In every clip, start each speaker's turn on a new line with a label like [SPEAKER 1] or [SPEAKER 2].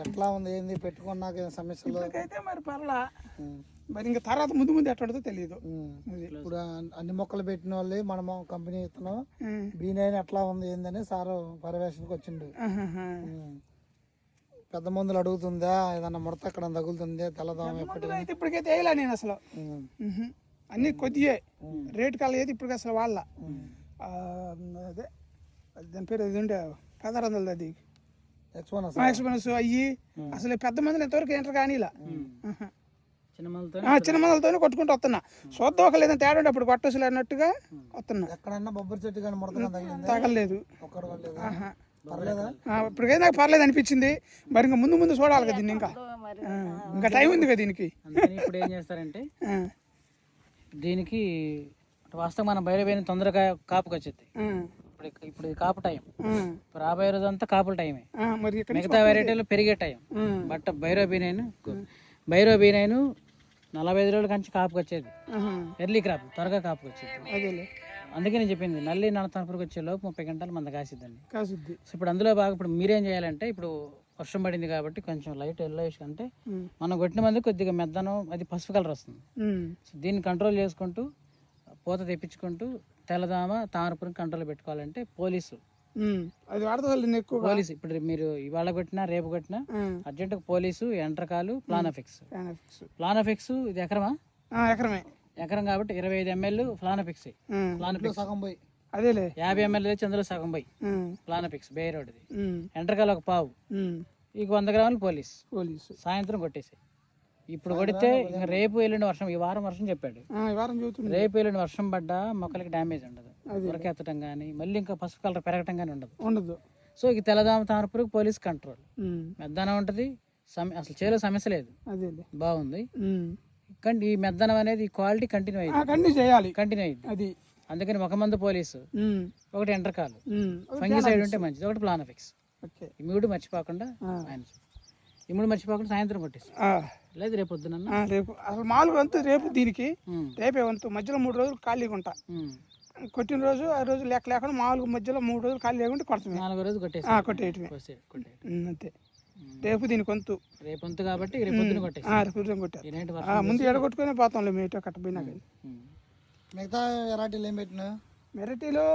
[SPEAKER 1] ఎట్లా ఉంది ఏంది పెట్టుకున్నాక ఏం సమస్యలు?
[SPEAKER 2] అయితే మరి పర్లా, మరి ఇంకా తర్వాత ముందు ముందు ఎట్లా తెలియదు.
[SPEAKER 1] ఇప్పుడు అన్ని మొక్కలు పెట్టిన వాళ్ళు మనము కంపెనీ ఇస్తున్నాం B9 ఎట్లా ఉంది ఏందని సారు పర్యవేక్షణకు వచ్చిండు. పెద్ద మందులు అడుగుతుందా, ఏదన్నా ముడత ఎక్కడ తగులుతుంది, తెల్లదోమ
[SPEAKER 2] అయితే ఇప్పటికైతే వేయలే నేను అసలు. అన్ని కొద్దిగా రేటు కల్లా ఏది ఇప్పుడు అసలు వాళ్ళ అదే దాని పేరు అది ఉండే 1600 అది ఎక్స్పోనస్ అయ్యి అసలు పెద్ద మందిని ఎంతవరకు ఏంటర్ కానీ ఇలా చిన్న మందులతోనే కొట్టుకుంటూ వస్తున్నా. చూద్దాం ఒక లేదంటే తేడా అప్పుడు కొట్టసులు అన్నట్టుగా వస్తున్నా.
[SPEAKER 1] ఎక్కడన్నా బొబ్బరి చెట్టు కానీ ముడత
[SPEAKER 2] తగలేదు. ఇప్పటికైతే నాకు పర్లేదు అనిపించింది. మరి ఇంకా ముందు ముందు చూడాలి కదా దీన్ని, ఇంకా టైం ఉంది కదా దీనికి.
[SPEAKER 3] ఇప్పుడు ఏం చేస్తారంటే దీనికి వాస్తవం మనం బయట పోయిన తొందరగా కాపుకి వచ్చేది. ఇప్పుడు కాపు టైం, రాబోయే రోజు అంతా కాపుల టైమే. మిగతా వెరైటీలు పెరిగే టైం. బట్ బైరో B9 45 రోజుల కంచి కాపుకి వచ్చేది. ఎర్లీ క్రాప్, త్వరగా కాపుకి వచ్చేది. అందుకే నేను చెప్పింది నల్లి నడతనపురికి వచ్చే లోపు 30 గంటలు మన కాసిద్దండి. సో ఇప్పుడు అందులో బాగా ఇప్పుడు మీరేం చేయాలంటే, ఇప్పుడు వర్షం పడింది కాబట్టి కొంచెం లైట్ ఎల్లోయిష్ అంటే మనం కొట్టిన మంది కొద్దిగా మెద్దనం అది పసుపు కలర్ వస్తుంది. సో దీన్ని కంట్రోల్ చేసుకుంటూ పూత తెప్పించుకుంటూ తెల్లదామ తామరపురికి కంట్రోల్ పెట్టుకోవాలంటే పోలీసు ఇప్పుడు మీరు ఇవాళ కొట్టినా రేపు కొట్టినా అర్జెంట్ పోలీసు, ఎంట్రకాలు, ప్లానఫిక్స్ ఇది ఎకరం కాబట్టి 25 ml ప్లానఫిక్స్ 50 ml అందులో సగం పోయి ప్లానఫిక్స్ బేరోడ్ది. ఎంట్రకాలు ఒక పావు, ఇక 100 గ్రాములు పోలీసు. సాయంత్రం కొట్టేసి ఇప్పుడు కొడితే ఇంకా రేపు ఎల్లుండి వర్షం, ఈ వారం వర్షం చెప్పాడు, రేపు ఎల్లుండి వర్షం పడ్డా మొక్కలకి డ్యామేజ్ ఉండదు, ఉరకెత్తడం కానీ మళ్ళీ ఇంకా పసుపు కలర్ పెరగటం కానీ ఉండదు. సో ఇక తెల్లదామ తామరపురికి పోలీస్ కంట్రోల్, మెద్దనం ఉంటది, అసలు చేలో సమస్య లేదు, బాగుంది. కానీ ఈ మెద్దనం అనేది క్వాలిటీ కంటిన్యూ అయింది. అందుకని ఒక మందు పోలీసు, ఒకటి ఎంటర్కాలు, ఫంగిసైడ్ ఉంటే మంచిది, ఒకటి ప్లానఫిక్స్. ఈ మూడు మర్చిపోకుండా సాయంత్రం కొట్టేసి లేదు రేపు పొద్దున
[SPEAKER 2] రేపు అసలు మామూలుగా వంతు రేపు దీనికి రేపే వంతు మధ్యలో 3 రోజులు ఖాళీగా ఉంటా. కొట్టిన రోజు ఆ రోజు లెక్క లేకుండా మామూలుగా మధ్యలో 3 రోజులు ఖాళీ లేకుండా కొడతాం.
[SPEAKER 3] 4వ రోజు
[SPEAKER 2] కొట్టేయటమే అంతే. రేపు దీనికి వంతు,
[SPEAKER 3] రేపు వంతు కాబట్టి రేపు పొద్దున
[SPEAKER 2] కొట్టారు. ముందు ఎడగొట్టుకునే పోతాం మేటో కట్టపోయినా.
[SPEAKER 1] మిగతా వెరైటీలు ఏం పెట్టినా?
[SPEAKER 2] వెరైటీలో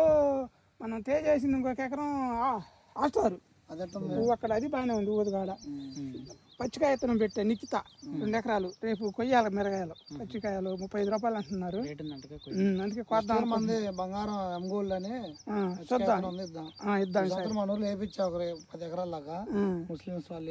[SPEAKER 2] మనం తేజ వేసింది ఇంకొక ఎకరం ఆస్తారు. అక్కడ అది బాగానే ఉంది. ఊదగాడ పచ్చికాయ విత్తనం పెట్టా నిక్కిత 2 ఎకరాలు. రేపు కొయ్యాలి మిరగాయలు, పచ్చికాయలు 35 రూపాయలు అంటున్నారు. అందుకే కొద్దాం.
[SPEAKER 1] మంది బంగారం ఎమ్గోళ్ళు అని
[SPEAKER 2] చూద్దాం, ఇద్దాం.
[SPEAKER 1] మన ఊర్లో వేయించా 10 ఎకరాల లాగా ముస్లిమ్స్ వాళ్ళు.